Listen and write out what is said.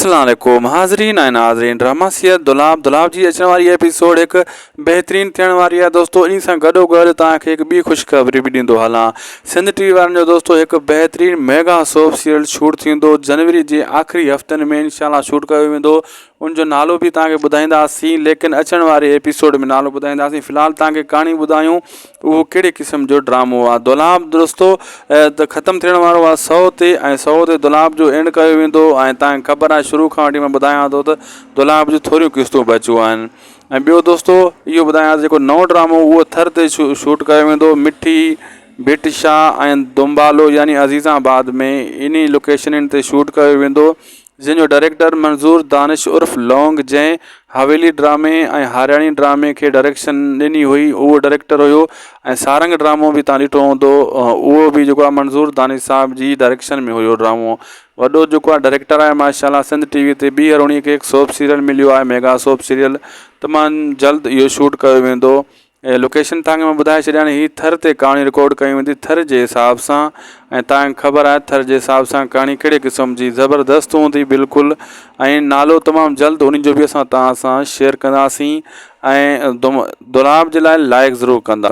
अस्सलाम वालेकुम हाज़रीन ऐं नाज़रीन। ड्रामा सीरियल दुलाब जी अचण वारी एपिसोड एक बेहतरीन थियण वारी आहे दोस्तों। इन सां गॾोगॾु तव्हांखे हिकु ॿी ख़ुशख़बरी बि ॾींदो हलां। सिंध टीवी वारनि जो दोस्तों हिकु बेहतरीन मेगा सोप सीरियल शूट थींदो जनवरी जे आख़िरी हफ़्तनि में इंशाल्लाह शूट कयो वेंदो। उनजो नालो बि तव्हांखे ॿुधाईंदासीं, लेकिन अचण वारे एपिसोड में नालो ॿुधाईंदासीं। फ़िलहालु तव्हांखे कहाणी ॿुधायूं उहो कहिड़े क़िस्म जो ड्रामो आहे। दुलाब दोस्तों त ख़तमु थियण वारो आहे 100 ते, ऐं 100 ते दुलाब जो एंड कयो वेंदो। ऐं तव्हांखे ख़बर आहे शुरू खां वठी मां ॿुधायां थो त दुलाब जूं थोरियूं क़िस्तूं बचियूं आहिनि। ऐं ॿियो दोस्तों इहो ॿुधायां जेको नओं ड्रामो उहो थर ते शूट कयो वेंदो। मिठी भिटशाह ऐं दुम्बालो यानी अज़ीज़ाबाद में इन लोकेशननि ते शूट कयो वेंदो, जिन जो डायरेक्टर मंज़ूर दानिश उर्फ़ लौंग, जंहिं हवेली ड्रामे ऐं हारियाणी ड्रामे खे डायरेक्शन ॾिनी हुई, उहो डायरेक्टर हुयो। ऐं सारंग ड्रामो बि तव्हां ॾिठो हूंदो, उहो बि जेको आहे मंज़ूर दानिश साहब जी डायरेक्शन में हुयो ड्रामो। वॾो जेको आहे डायरेक्टर आहे माशाल्लाह। सिंध टीवी ते ॿीहर उन्हीअ खे हिकु सोप सीरियल मिलियो आहे, मेगा सोप सीरियल। तमामु जल्द इहो शूट कयो वेंदो। ऐं लोकेशन तव्हांखे मां ॿुधाए छॾियां, हीअ थर ते कहाणी रिकॉर्ड कई वेंदी थर जे हिसाब सां। ऐं तव्हांखे ख़बर आहे थर जे हिसाब सां कहाणी कहिड़े क़िस्म जी ज़बरदस्त हूंदी बिल्कुलु। ऐं नालो तमामु जल्द उन जो बि असां तव्हां सां शेयर कंदासीं। ऐं दुलाब जे लाइ लाइक ज़रूरु कंदा।